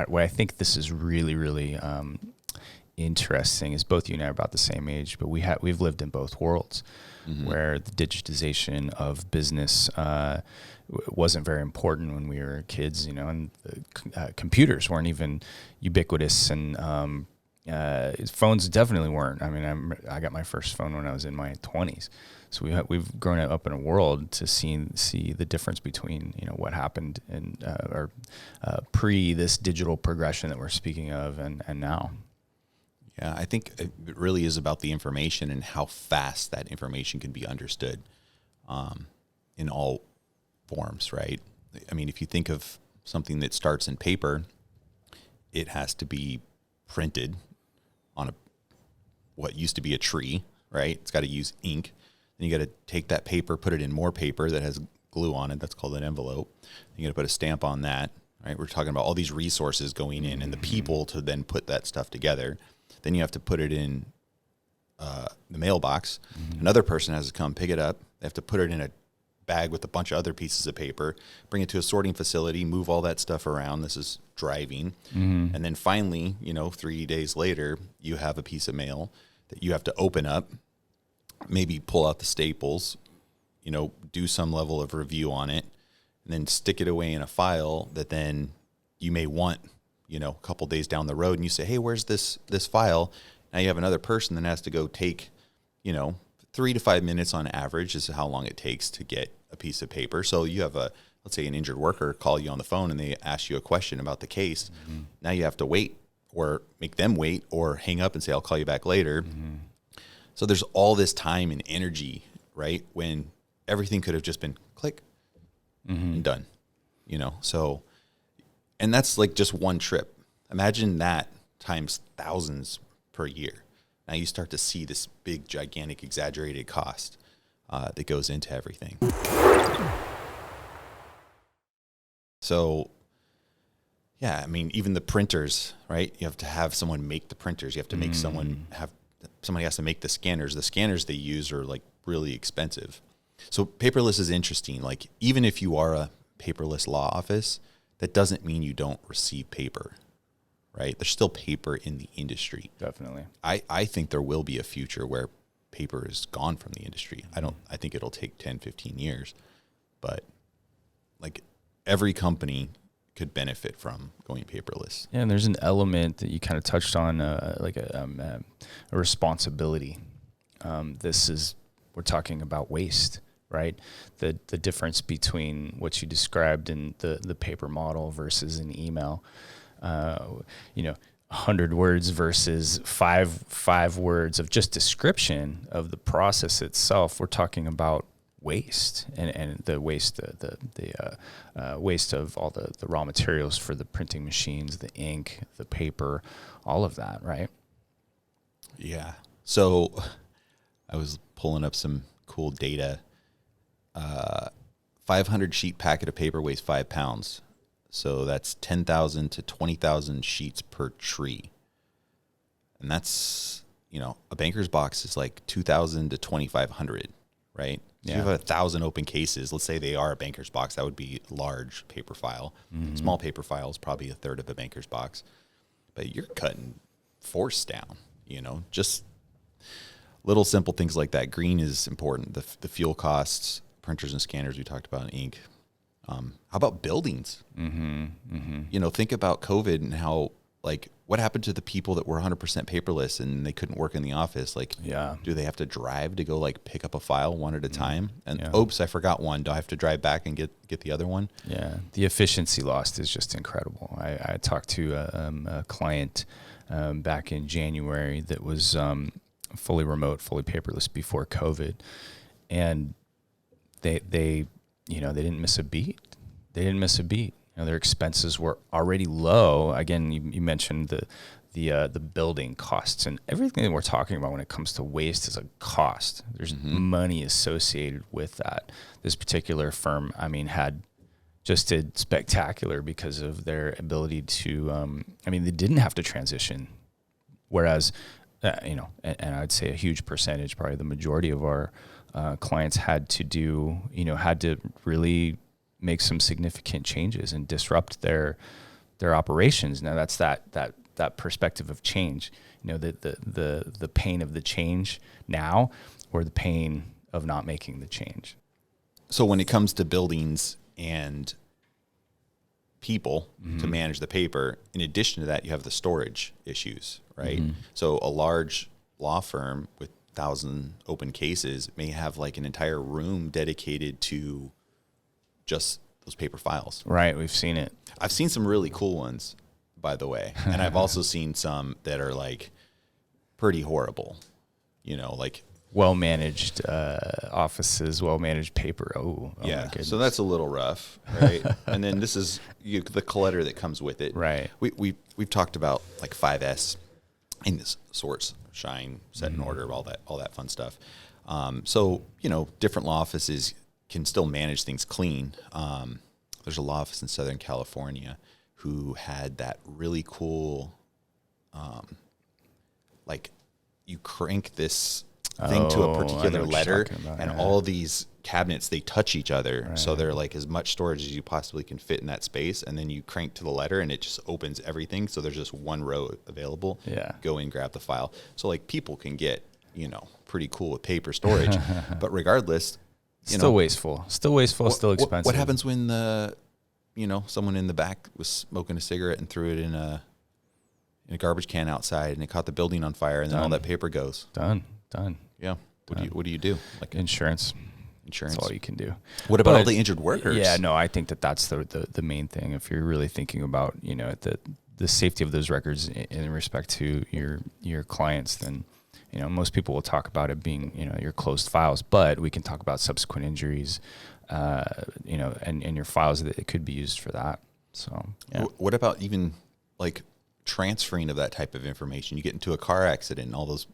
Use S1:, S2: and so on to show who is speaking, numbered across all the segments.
S1: what I think this is really, really interesting is both you and I are about the same age, but we've lived in both worlds, where the digitization of business wasn't very important when we were kids, and the computers weren't even ubiquitous, and phones definitely weren't. I mean, I got my first phone when I was in my 20s. So we've grown up in a world to see the difference between what happened in or pre this digital progression that we're speaking of and now.
S2: Yeah, I think it really is about the information and how fast that information can be understood in all forms, right? I mean, if you think of something that starts in paper, it has to be printed on what used to be a tree, right? It's got to use ink. Then you got to take that paper, put it in more paper that has glue on it. That's called an envelope. You got to put a stamp on that, right? We're talking about all these resources going in and the people to then put that stuff together. Then you have to put it in the mailbox. Another person has to come pick it up. They have to put it in a bag with a bunch of other pieces of paper, bring it to a sorting facility, move all that stuff around. This is driving. And then finally, 3 days later, you have a piece of mail that you have to open up, maybe pull out the staples, do some level of review on it, and then stick it away in a file that then you may want, a couple days down the road, and you say, hey, where's this file? Now you have another person that has to go take, 3 to 5 minutes on average is how long it takes to get a piece of paper. So you have let's say an injured worker call you on the phone and they ask you a question about the case. Now you have to wait or make them wait or hang up and say, I'll call you back later. So there's all this time and energy, right? When everything could have just been click and done, so, and that's like just one trip. Imagine that times thousands per year. Now you start to see this big, gigantic, exaggerated cost that goes into everything. So, yeah, I mean, even the printers, right? You have to have someone make the printers. You have to make somebody has to make the scanners. The scanners they use are like really expensive. So paperless is interesting. Like even if you are a paperless law office, that doesn't mean you don't receive paper, right? There's still paper in the industry.
S1: Definitely.
S2: I think there will be a future where paper is gone from the industry. I think it'll take 10, 15 years, but like every company could benefit from going paperless.
S1: Yeah, and there's an element that you kind of touched on, like a responsibility. We're talking about waste, right? The difference between what you described in the paper model versus an email. 100 words versus five words of just description of the process itself. We're talking about waste and the waste, the waste of all the raw materials for the printing machines, the ink, the paper, all of that, right?
S2: Yeah. So I was pulling up some cool data. 500 sheet packet of paper weighs 5 pounds. So that's 10,000 to 20,000 sheets per tree. And that's, a banker's box is like 2,000 to 2,500, right? So you have 1,000 open cases. Let's say they are a banker's box. That would be a large paper file. Small paper file is probably a third of a banker's box. But you're cutting force down, just little simple things like that. Green is important. The fuel costs, printers and scanners we talked about, ink. How about buildings? Think about COVID and how, what happened to the people that were 100% paperless and they couldn't work in the office? Do they have to drive to go pick up a file one at a time? And oops, I forgot one. Do I have to drive back and get the other one?
S1: Yeah, the efficiency lost is just incredible. I talked to a client back in January that was fully remote, fully paperless before COVID, and they didn't miss a beat. Their expenses were already low. Again, you mentioned the building costs, and everything that we're talking about when it comes to waste is a cost. There's money associated with that. This particular firm, had just did spectacular because of their ability to, they didn't have to transition. Whereas, and I'd say a huge percentage, probably the majority of our clients had to really make some significant changes and disrupt their their operations. Now that's that perspective of change, the pain of the change now, or the pain of not making the change.
S2: So when it comes to buildings and people to manage the paper, in addition to that, you have the storage issues, right? So a large law firm with 1,000 open cases may have like an entire room dedicated to just those paper files.
S1: Right. We've seen it.
S2: I've seen some really cool ones, by the way. And I've also seen some that are like pretty horrible, like
S1: well-managed offices, well-managed paper. Oh
S2: yeah.
S1: My goodness.
S2: So that's a little rough, right? And then this is the clutter that comes with it.
S1: Right.
S2: We've talked about like 5S in this sorts, shine, set in order, all that fun stuff. So different law offices can still manage things clean. There's a law office in Southern California who had that really cool, like you crank this thing to a particular letter, and all these cabinets, they touch each other. Right. So they're like as much storage as you possibly can fit in that space. And then you crank to the letter and it just opens everything. So there's just one row available.
S1: Yeah.
S2: Go in, grab the file. So like people can get, pretty cool with paper storage, but regardless,
S1: still wasteful, still expensive.
S2: What happens when someone in the back was smoking a cigarette and threw it in a garbage can outside and it caught the building on fire and then all that paper goes?
S1: Done.
S2: Yeah. What do you do? Like
S1: insurance.
S2: That's
S1: all you can do.
S2: What about all the injured workers?
S1: Yeah, no, I think that's the main thing. If you're really thinking about, the safety of those records in respect to your clients, then, most people will talk about it being, your closed files, but we can talk about subsequent injuries, and your files that it could be used for that. So, yeah.
S2: What about even like transferring of that type of information? You get into a car accident and all those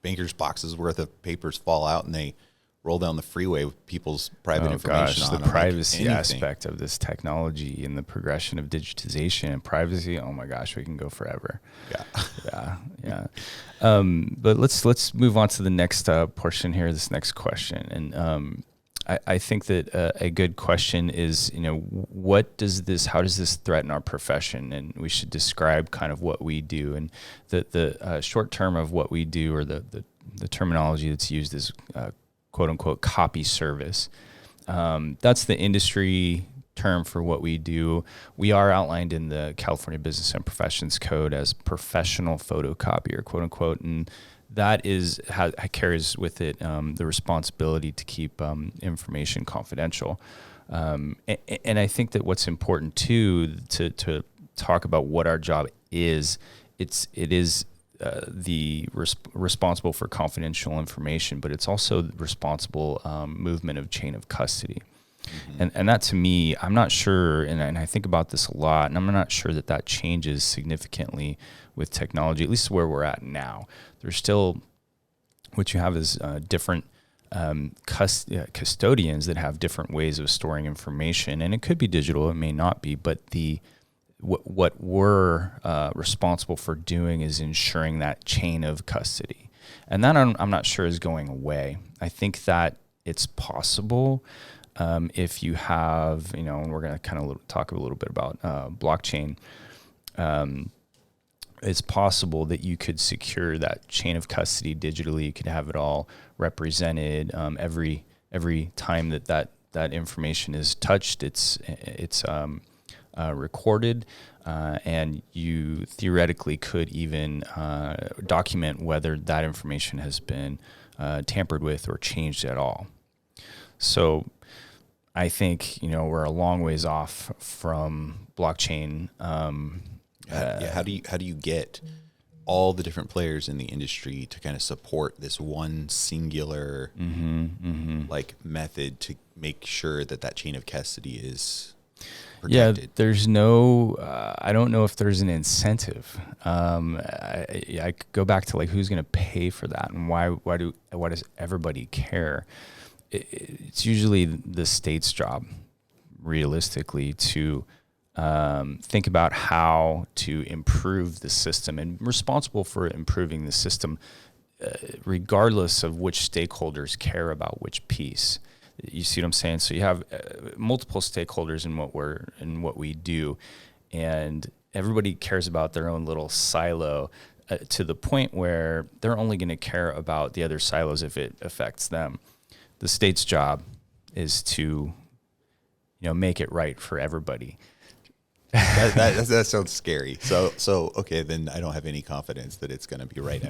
S2: bankers' boxes worth of papers fall out and they roll down the freeway with people's private information on
S1: the
S2: them.
S1: Privacy aspect of this technology and the progression of digitization and privacy. Oh my gosh, we can go forever. Yeah. But let's move on to the next portion here, this next question. And I think that a good question is, how does this threaten our profession? And we should describe kind of what we do. And the short term of what we do, or the terminology that's used is quote unquote copy service. That's the industry term for what we do. We are outlined in the California Business and Professions Code as professional photocopier, quote unquote. And that carries with it the responsibility to keep information confidential. And I think that what's important too, to talk about what our job is, it is responsible for confidential information, but it's also responsible movement of chain of custody. And that to me, I'm not sure, and I think about this a lot, and I'm not sure that changes significantly with technology, at least where we're at now. There's still, what you have is different custodians that have different ways of storing information, and it could be digital, it may not be, but what we're responsible for doing is ensuring that chain of custody. And that I'm not sure is going away. I think that it's possible if you have, and we're going to kind of talk a little bit about blockchain. It's possible that you could secure that chain of custody digitally. You could have it all represented every time that information is touched. It's recorded, and you theoretically could even document whether that information has been tampered with or changed at all. So I think we're a long ways off from blockchain.
S2: How do you get all the different players in the industry to kind of support this one singular like method to make sure that chain of custody is protected?
S1: Yeah, there's no. I don't know if there's an incentive. I go back to like who's going to pay for that, and why does everybody care? It's usually the state's job, realistically, to think about how to improve the system, and responsible for improving the system, regardless of which stakeholders care about which piece. You see what I'm saying? So you have multiple stakeholders in what we do, and everybody cares about their own little silo to the point where they're only going to care about the other silos if it affects them. The state's job is to, make it right for everybody.
S2: That sounds scary. So okay, then I don't have any confidence that it's going to be right.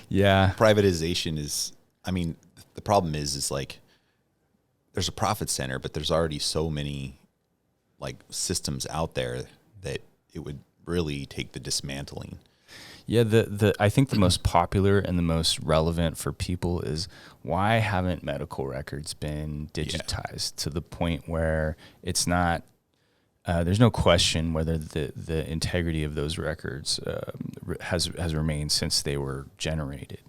S1: Yeah.
S2: Privatization is, the problem is like there's a profit center, but there's already so many like systems out there that it would really take the dismantling.
S1: Yeah, I think the most popular and the most relevant for people is, why haven't medical records been digitized to the point where it's not, there's no question whether the integrity of those records has remained since they were generated.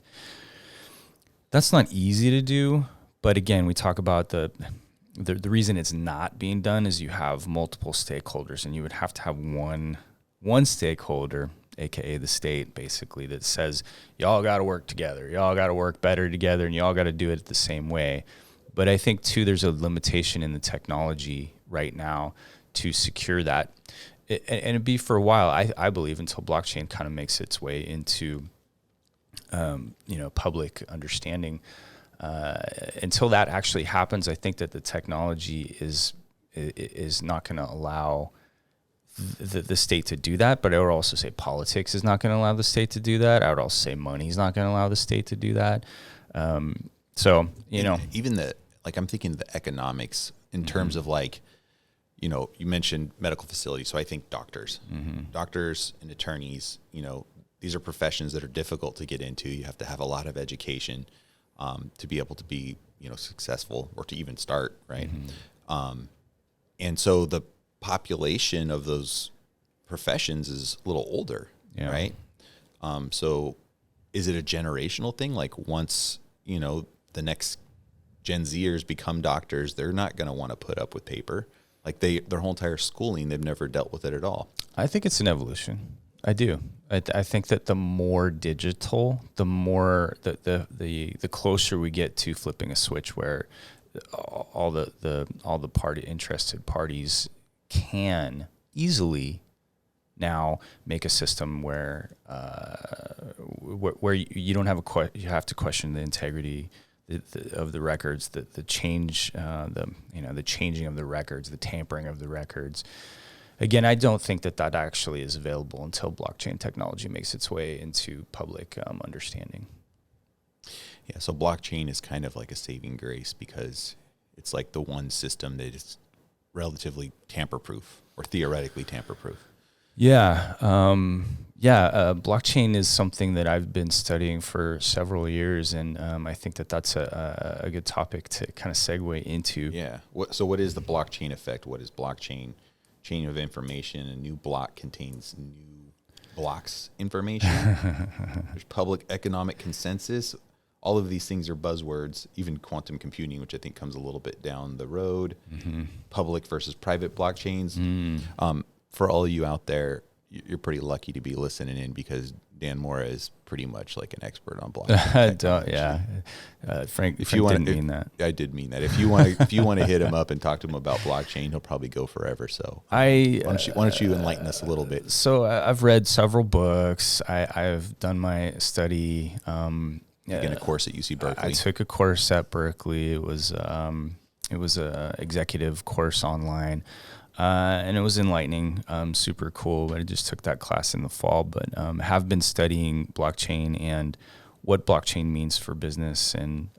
S1: That's not easy to do, but again, we talk about the reason it's not being done is you have multiple stakeholders, and you would have to have one stakeholder, aka the state, basically, that says y'all got to work together, y'all got to work better together, and y'all got to do it the same way. But I think too, there's a limitation in the technology right now to secure that, and it'd be for a while, I believe, until blockchain kind of makes its way into public understanding. Until that actually happens, I think that the technology is not going to allow the state to do that. But I would also say politics is not going to allow the state to do that. I would also say money is not going to allow the state to do that.
S2: Even I'm thinking the economics in terms of you mentioned medical facilities. So I think doctors and attorneys, these are professions that are difficult to get into. You have to have a lot of education to be able to be, successful or to even start, right? And so the population of those professions is a little older, right? So is it a generational thing? Like once, the next Gen Zers become doctors, they're not going to want to put up with paper. Like their whole entire schooling, they've never dealt with it at all.
S1: I think it's an evolution. I do. I think that the more digital, the more the closer we get to flipping a switch where all the interested parties can easily now make a system where you don't have you have to question the integrity of the records, the change, the changing of the records, the tampering of the records. Again, I don't think that actually is available until blockchain technology makes its way into public understanding.
S2: Yeah, so blockchain is kind of like a saving grace because it's like the one system that is relatively tamper-proof or theoretically tamper-proof.
S1: Yeah. Blockchain is something that I've been studying for several years, and I think that that's a good topic to kind of segue into.
S2: Yeah. So what is the blockchain effect? What is blockchain? Chain of information. A new block contains new blocks information. There's public economic consensus. All of these things are buzzwords, even quantum computing, which I think comes a little bit down the road. Public versus private blockchains. For all of you out there, you're pretty lucky to be listening in because Dan Mora is pretty much like an expert on blockchain.
S1: Frank didn't mean that.
S2: I did mean that. If you want to hit him up and talk to him about blockchain, he'll probably go forever. So why don't you enlighten us a little bit?
S1: So I've read several books. I've done my study.
S2: Taking a course at UC Berkeley.
S1: I took a course at Berkeley. It was a executive course online. And it was enlightening, super cool. But I just took that class in the fall, but have been studying blockchain and what blockchain means for business and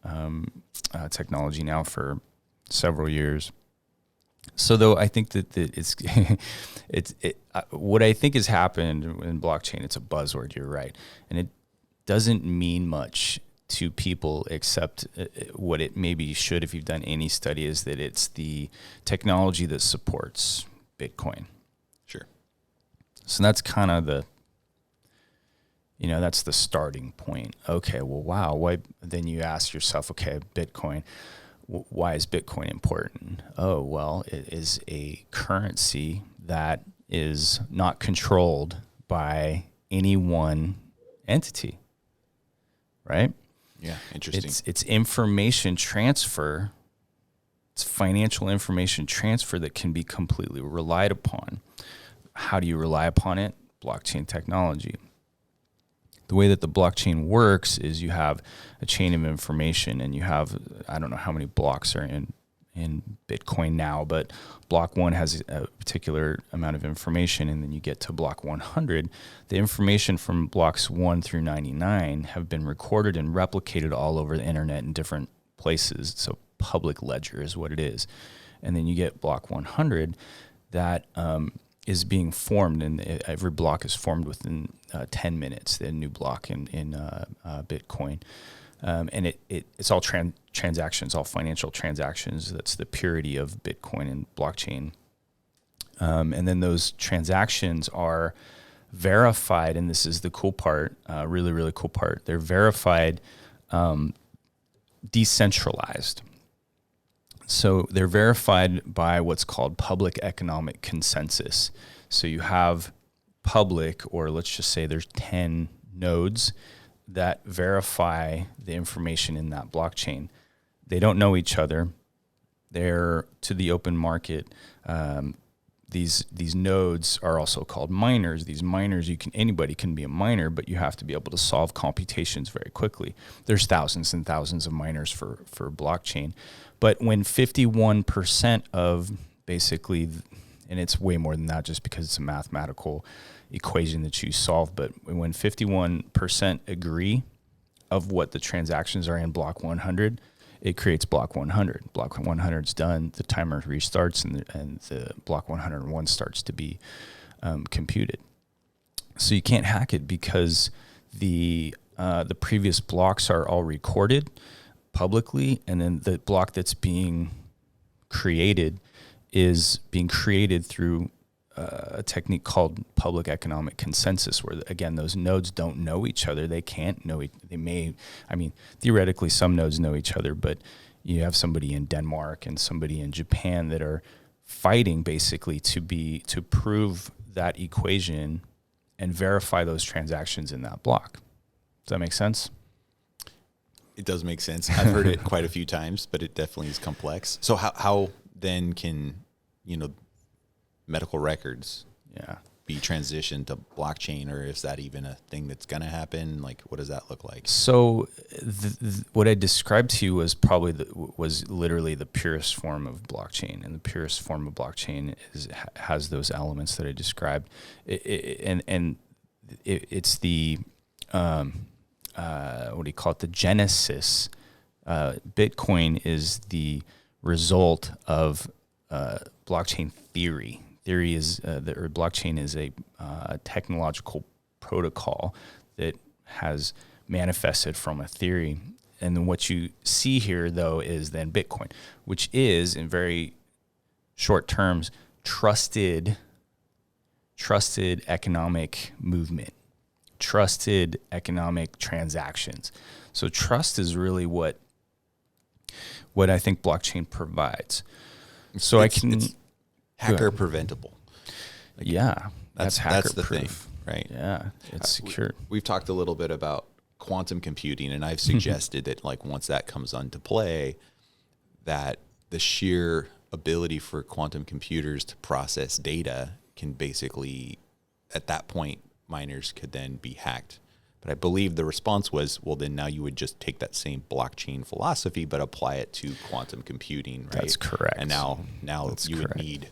S1: technology now for several years. So though I think that it's what I think has happened in blockchain, it's a buzzword. You're right, and it doesn't mean much to people except what it maybe should if you've done any study is that it's the technology that supports Bitcoin.
S2: Sure.
S1: So that's kind of that's the starting point. Okay, well, wow. Why? Then you ask yourself, okay, Bitcoin, why is Bitcoin important? Oh, well, it is a currency that is not controlled by any one entity, right?
S2: Yeah, interesting.
S1: It's information transfer It's financial information transfer that can be completely relied upon. How do you rely upon it? Blockchain technology. The way that the blockchain works is you have a chain of information, and you have, I don't know how many blocks are in Bitcoin now, but block 1 has a particular amount of information, and then you get to block 100. The information from blocks 1 through 99 have been recorded and replicated all over the internet in different places. So public ledger is what it is. And then you get block 100 that is being formed, and every block is formed within 10 minutes, the new block in Bitcoin. And it's all transactions, all financial transactions. That's the purity of Bitcoin and blockchain. And then those transactions are verified, and this is the cool part, really, really cool part. They're verified decentralized. So they're verified by what's called public economic consensus. So you have public, or let's just say there's 10 nodes that verify the information in that blockchain. They don't know each other. They're to the open market. These nodes are also called miners. These miners, anybody can be a miner, but you have to be able to solve computations very quickly. There's thousands and thousands of miners for blockchain. But when 51% of basically, and it's way more than that just because it's a mathematical equation that you solve, but when 51% agree of what the transactions are in block 100, it creates block 100. Block 100 is done, the timer restarts, and the block 101 starts to be computed. So you can't hack it because the previous blocks are all recorded publicly, and then the block that's being created is being created through a technique called public economic consensus, where again those nodes don't know each other. They can't know. They may. I mean, theoretically, some nodes know each other, but you have somebody in Denmark and somebody in Japan that are fighting basically to prove that equation and verify those transactions in that block. Does that make sense?
S2: It does make sense. I've heard it quite a few times, but it definitely is complex. So how then can, medical records be transitioned to blockchain, or is that even a thing that's going to happen? Like, what does that look like?
S1: So what I described to you was was literally the purest form of blockchain, and the purest form of blockchain has those elements that I described. It's the what do you call it? The genesis. Bitcoin is the result of blockchain theory. Theory is blockchain is a technological protocol that has manifested from a theory. And then what you see here, though, is then Bitcoin, which is, in very short terms, trusted economic movement, trusted economic transactions. So trust is really what I think blockchain provides. So it's
S2: hacker preventable.
S1: That's hacker
S2: the
S1: proof.
S2: Thing, right?
S1: Yeah, it's secure.
S2: We've talked a little bit about quantum computing, and I've suggested that once that comes into play, that the sheer ability for quantum computers to process data can basically, at that point, miners could then be hacked. But I believe the response was, well, then now you would just take that same blockchain philosophy, but apply it to quantum computing, right?
S1: That's correct.
S2: And now you would need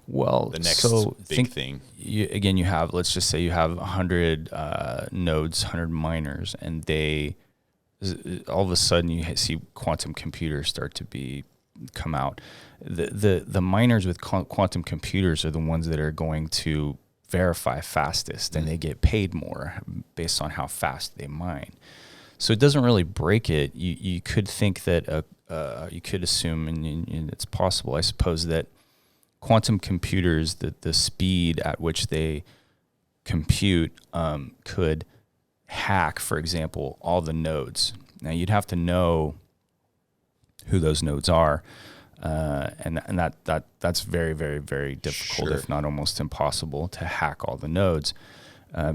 S2: the next big thing.
S1: You have, let's just say you have 100 nodes, 100 miners, and all of a sudden you see quantum computers start to come out. The miners with quantum computers are the ones that are going to verify fastest, and they get paid more based on how fast they mine. So it doesn't really break it. You could think that you could assume, and it's possible, I suppose, that quantum computers, the speed at which they compute, could hack, for example, all the nodes. Now you'd have to know who those nodes are. And that's very, very, very difficult, if not almost impossible, to hack all the nodes,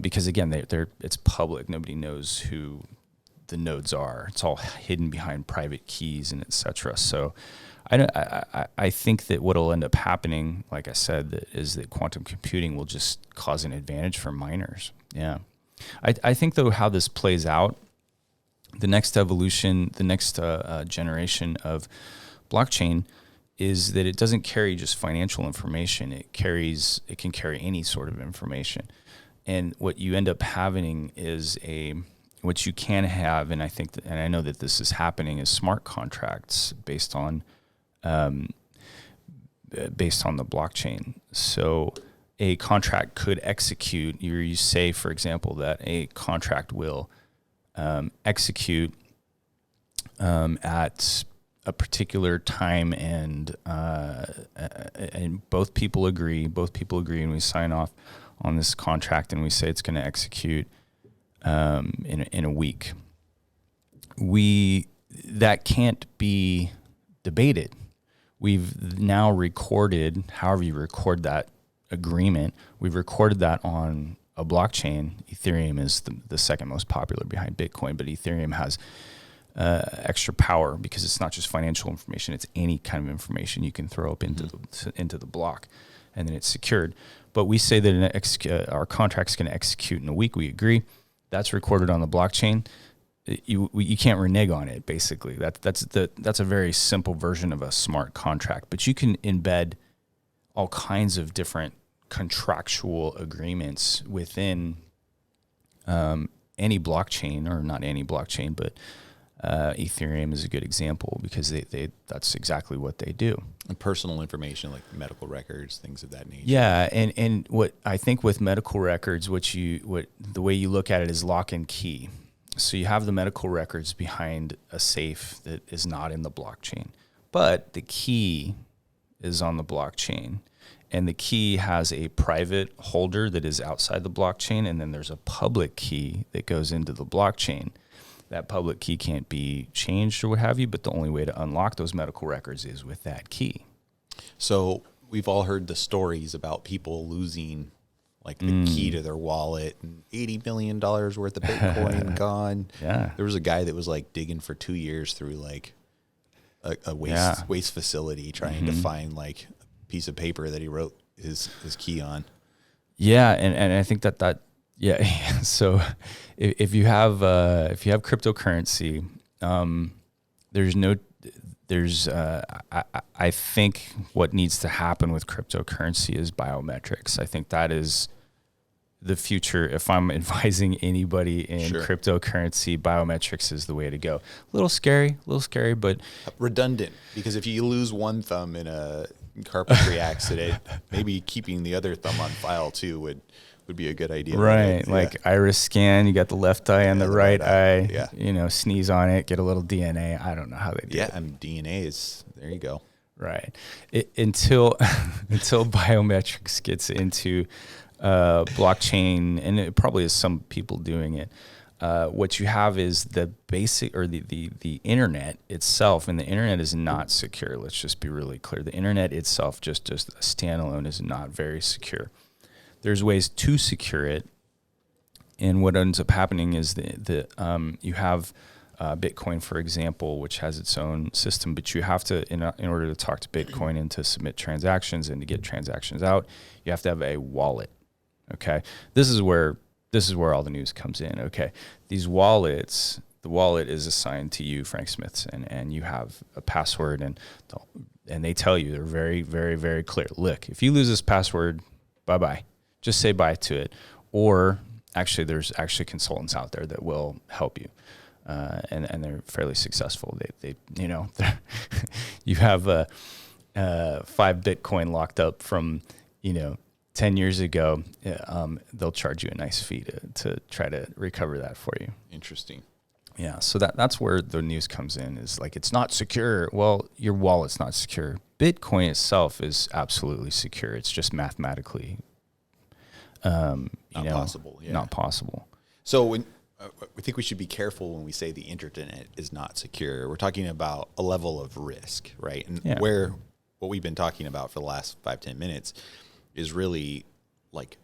S1: because again, it's public. Nobody knows who the nodes are. It's all hidden behind private keys and etc. So I think that what will end up happening, like I said, is that quantum computing will just cause an advantage for miners. Yeah. I think, though, how this plays out, the next evolution, the next generation of blockchain is that it doesn't carry just financial information. It can carry any sort of information. And what you end up having is what you can have, and I think, and I know that this is happening, is smart contracts based on the blockchain. So a contract could execute. You say, for example, that a contract will execute at a particular time, and both people agree, and we sign off on this contract, and we say it's going to execute in a week. That can't be debated. We've now recorded, however you record that agreement, we've recorded that on a blockchain. Ethereum is the second most popular behind Bitcoin, but Ethereum has extra power because it's not just financial information; it's any kind of information you can throw up into the block, and then it's secured. But we say that our contract's going to execute in a week. We agree. That's recorded on the blockchain. You can't renege on it. Basically, that's a very simple version of a smart contract. But you can embed all kinds of different contractual agreements within any blockchain, or not any blockchain, but Ethereum is a good example because that's exactly what they do.
S2: And personal information like medical records, things of that nature.
S1: Yeah, and what I think with medical records, the way you look at it is lock and key. So you have the medical records behind a safe that is not in the blockchain, but the key is on the blockchain. And the key has a private holder that is outside the blockchain, and then there's a public key that goes into the blockchain. That public key can't be changed or what have you, but the only way to unlock those medical records is with that key.
S2: So we've all heard the stories about people losing like the key to their wallet, and $80 million worth of Bitcoin gone.
S1: Yeah.
S2: There was a guy that was like digging for 2 years through like a waste facility trying to find like a piece of paper that he wrote his key on. Yeah.
S1: And I think that so if you have cryptocurrency, I think what needs to happen with cryptocurrency is biometrics. I think that is the future. If I'm advising anybody in cryptocurrency, biometrics is the way to go. A little scary, but
S2: redundant, because if you lose one thumb in a carpentry accident, maybe keeping the other thumb on file too would be a good idea.
S1: Right. Like iris scan, you got the left eye and the right eye. Yeah. Sneeze on it, get a little DNA. I don't know how they do it.
S2: Yeah, and DNA is, there you go.
S1: Right. Until biometrics gets into blockchain, and it probably is some people doing it. What you have is the basic, or the internet itself, and the internet is not secure. Let's just be really clear. The internet itself, just a standalone, is not very secure. There's ways to secure it, and what ends up happening is you have Bitcoin, for example, which has its own system, but you have to, in order to talk to Bitcoin and to submit transactions and to get transactions out, you have to have a wallet. Okay, this is where all the news comes in. Okay, these wallets, the wallet is assigned to you, Frank Smithson, and you have a password, and they tell you, they're very, very, very clear. Look, if you lose this password, bye-bye. Just say bye to it. Or actually, there's actually consultants out there that will help you, and they're fairly successful. They you have 5 Bitcoin locked up from 10 years ago. They'll charge you a nice fee to try to recover that for you.
S2: Interesting.
S1: Yeah, so that's where the news comes in, is like, it's not secure. Well, your wallet's not secure. Bitcoin itself is absolutely secure. It's just mathematically
S2: possible. Yeah.
S1: Not possible.
S2: So when I think we should be careful when we say the internet is not secure. We're talking about a level of risk, right? And where what we've been talking about for the last 5-10 minutes is really like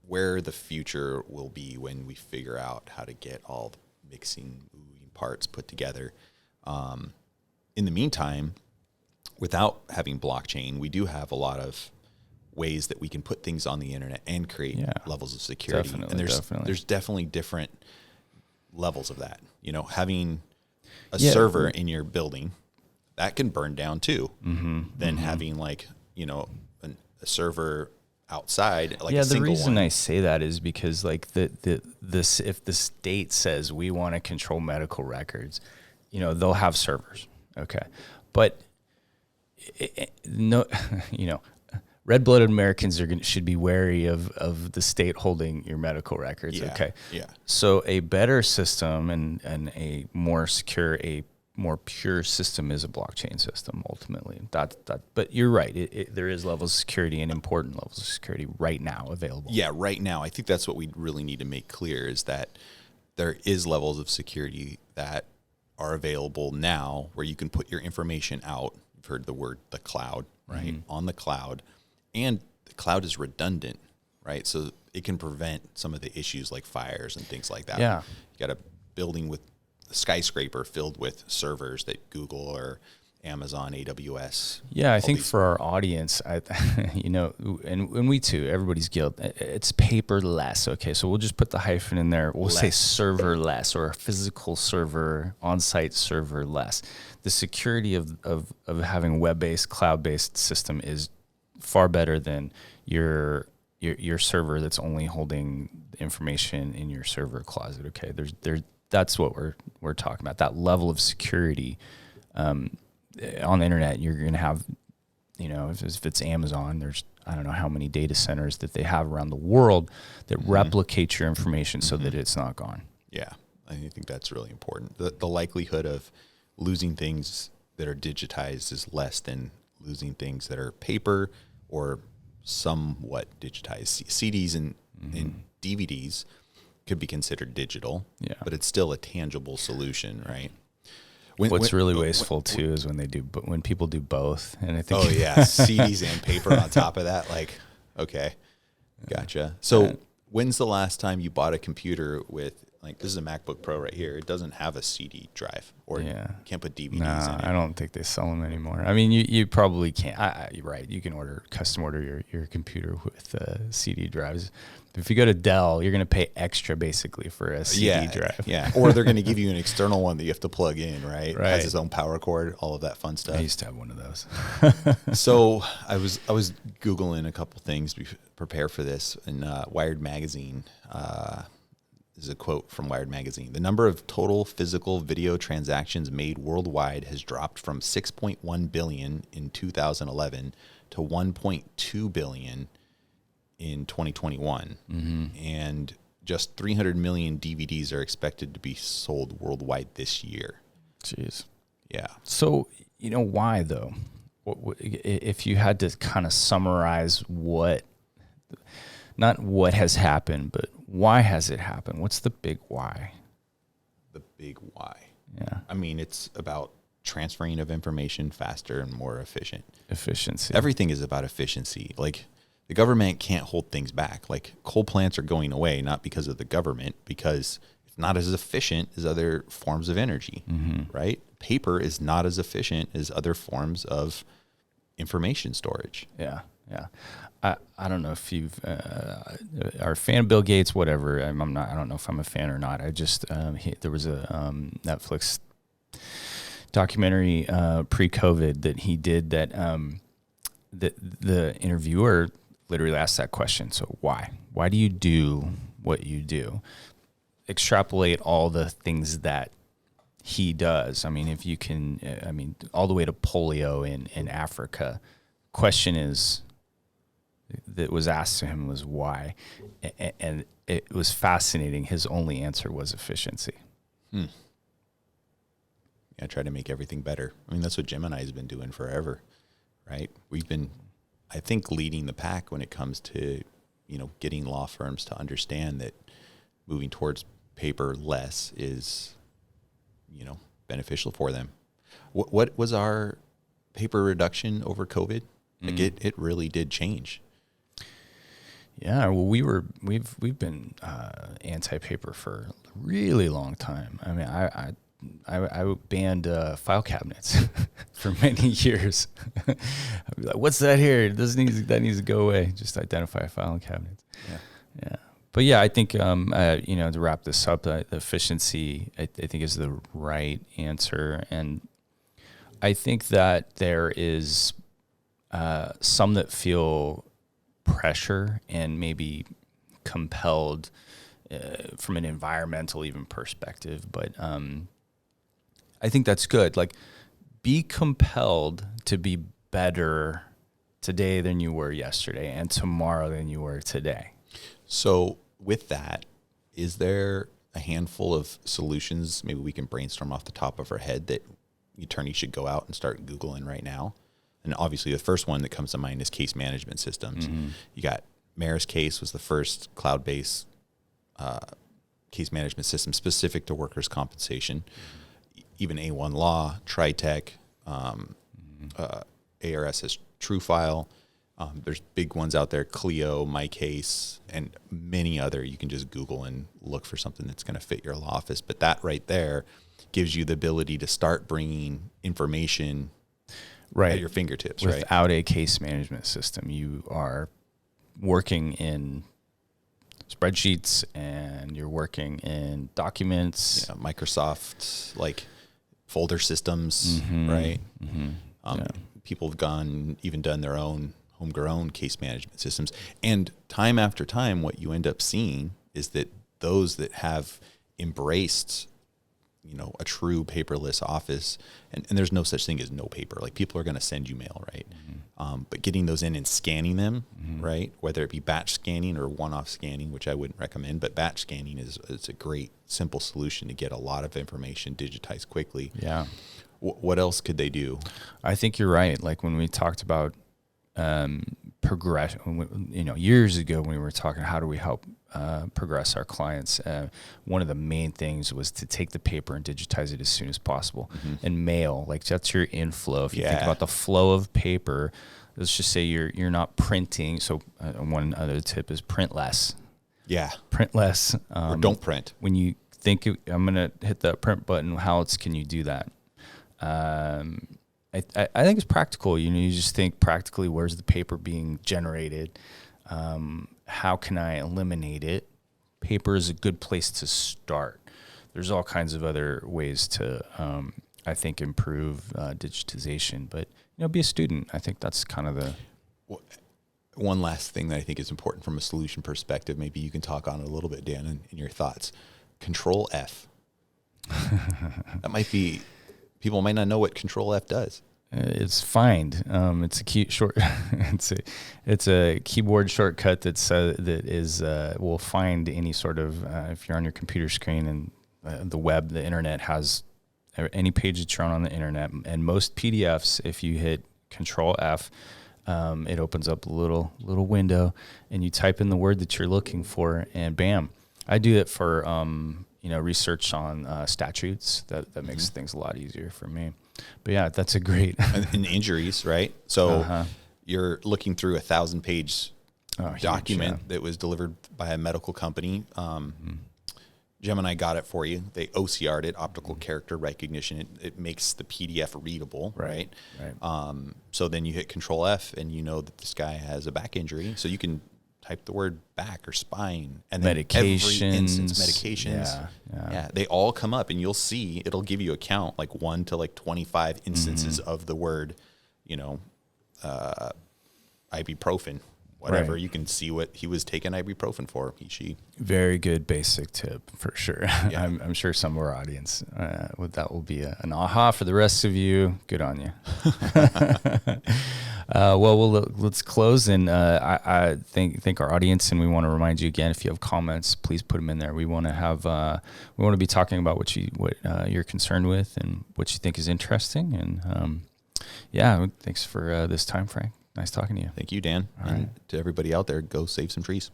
S2: where the future will be when we figure out how to get all the mixing, moving parts put together. In the meantime, without having blockchain, we do have a lot of ways that we can put things on the internet and create levels of security. And there's definitely different levels of that. You know, having a server in your building, that can burn down too. Then having like, you know, a server outside, like a single
S1: the reason
S2: one.
S1: I say that is because like this if the state says we want to control medical records, you know, they'll have servers. Okay. But no, you know, red-blooded Americans should be wary of the state holding your medical records. Okay.
S2: Yeah.
S1: So a better system and a more secure, a more pure system is a blockchain system ultimately. But you're right. There is levels of security and important levels of security right now available.
S2: Yeah, right now. I think that's what we really need to make clear is that there is levels of security that are available now where you can put your information out. You've heard the word the cloud, right? On the cloud. And the cloud is redundant, right? So it can prevent some of the issues like fires and things like that.
S1: Yeah.
S2: You got a building with a skyscraper filled with servers that Google or Amazon, AWS.
S1: Yeah, I think for our audience, you know, and we too, everybody's guilt. It's paperless. Okay, so we'll just put the hyphen in there. We'll say serverless or a physical server, on-site server less. The security of having a web-based, cloud-based system is far better than your server that's only holding information in your server closet. Okay, that's what we're talking about. That level of security. On the internet, you're going to have, you know, if it's Amazon, there's, I don't know how many data centers that they have around the world that replicate your information so that it's not gone.
S2: Yeah, I think that's really important. The likelihood of losing things that are digitized is less than losing things that are paper or somewhat digitized. CDs and DVDs could be considered digital, but it's still a tangible solution, right?
S1: What's really wasteful too is when people do both, and I think
S2: CDs and paper on top of that. Like, okay, gotcha. So, when's the last time you bought a computer with like this is a MacBook Pro right here? It doesn't have a CD drive, or you can't put DVDs in it.
S1: I don't think they sell them anymore. I mean, you probably can't. You're right. You can custom order your computer with CD drives. If you go to Dell, you're going to pay extra basically for a CD drive.
S2: Yeah, or they're going to give you an external one that you have to plug in, right? It has its own power cord, all of that fun stuff.
S1: I used to have one of those.
S2: So I was Googling a couple things to prepare for this, and Wired Magazine is a quote from Wired Magazine. The number of total physical video transactions made worldwide has dropped from 6.1 billion in 2011 to 1.2 billion in 2021, and just 300 million DVDs are expected to be sold worldwide this year.
S1: Jeez.
S2: Yeah.
S1: So, you know, why though? If you had to kind of summarize not what has happened, but why has it happened? What's the big why?
S2: The big why.
S1: Yeah.
S2: I mean, it's about transferring of information faster and more efficient.
S1: Efficiency.
S2: Everything is about efficiency. Like, the government can't hold things back. Like, coal plants are going away, not because of the government, because it's not as efficient as other forms of energy, right? Paper is not as efficient as other forms of information storage.
S1: Yeah, yeah. I don't know if you've are a fan of Bill Gates, whatever. I'm not. I don't know if I'm a fan or not. I just there was a Netflix documentary pre-COVID that he did that the interviewer literally asked that question. So why? Why do you do what you do? Extrapolate all the things that he does. I mean, if you can, all the way to polio in Africa. Question is that was asked to him was why, and it was fascinating. His only answer was efficiency.
S2: Yeah, try to make everything better. I mean, that's what Gemini has been doing forever, right? We've been, I think, leading the pack when it comes to, getting law firms to understand that moving towards paper less is, beneficial for them. What was our paper reduction over COVID? Like it really did change.
S1: Yeah, well, we've been anti-paper for a really long time. I mean, I banned file cabinets for many years. I'd be like, "What's that here? That needs to go away." Just identify file cabinets.
S2: Yeah.
S1: Yeah. But yeah, I think to wrap this up, the efficiency I think is the right answer, and I think that there is some that feel pressure and maybe compelled from an environmental even perspective, but I think that's good. Like, be compelled to be better today than you were yesterday, and tomorrow than you were today.
S2: So with that, is there a handful of solutions maybe we can brainstorm off the top of our head that attorneys should go out and start Googling right now? And obviously the first one that comes to mind is case management systems. Mm-hmm. You got Mayor's Case was the first cloud-based case management system specific to workers' compensation. Mm-hmm. Even A1 Law, TriTech, ARS has TrueFile. There's big ones out there, Clio, MyCase, and many other. You can just Google and look for something that's going to fit your law office. But that right there gives you the ability to start bringing information at your fingertips.
S1: Without a case management system, you are working in spreadsheets and you're working in documents.
S2: Yeah, Microsoft, like folder systems, right? Mm-hmm. People have even done their own homegrown case management systems. And time after time, what you end up seeing is that those that have embraced, a true paperless office, and there's no such thing as no paper. Like, people are going to send you mail, right? Mm-hmm. But getting those in and scanning them, right? Whether it be batch scanning or one-off scanning, which I wouldn't recommend, but batch scanning is a great, simple solution to get a lot of information digitized quickly.
S1: Yeah.
S2: What else could they do?
S1: I think you're right. Like, when we talked about progression, years ago when we were talking, how do we help progress our clients? One of the main things was to take the paper and digitize it as soon as possible. Mm-hmm. And mail, like, that's your inflow. If you think about the flow of paper, let's just say you're not printing. So one other tip is print less. Yeah. Print less.
S2: Or don't print.
S1: When you think I'm going to hit the print button, how else can you do that? I think it's practical. You just think practically, where's the paper being generated? How can I eliminate it? Paper is a good place to start. There's all kinds of other ways to, I think, improve digitization. But, be a student. I think that's kind of the...
S2: One last thing that I think is important from a solution perspective, maybe you can talk on it a little bit, Dan, in your thoughts. Control F. That might be... People might not know what Control F does.
S1: It's find. It's a it's a keyboard shortcut that will find any sort of if you're on your computer screen and the web, the internet has any page that you're on the internet, and most PDFs, if you hit Control F, it opens up a little window, and you type in the word that you're looking for, and bam. I do it for research on statutes. That makes things a lot easier for me. But yeah, that's a great...
S2: And injuries, right? So you're looking through a 1,000-page document that was delivered by a medical company. Gemini got it for you. They OCR'd it, optical character recognition. It makes the PDF readable, right? So then you hit Control F, and you know that this guy has a back injury. So you can type the word back or spine, and then
S1: medications,
S2: every instance, medications. Yeah, they all come up, and you'll see it'll give you a count, like 1 to like 25 instances of the word, ibuprofen, whatever. Right. You can see what he was taking ibuprofen for. She.
S1: Very good basic tip for sure. Yeah. I'm sure some of our audience that will be an aha for the rest of you. Good on you. Let's close, and I thank our audience, and we want to remind you again, if you have comments, please put them in there. We want to be talking about what you're concerned with and what you think is interesting, and thanks for this time, Frank. Nice talking to you.
S2: Thank you, Dan. All right. To everybody out there, go save some trees.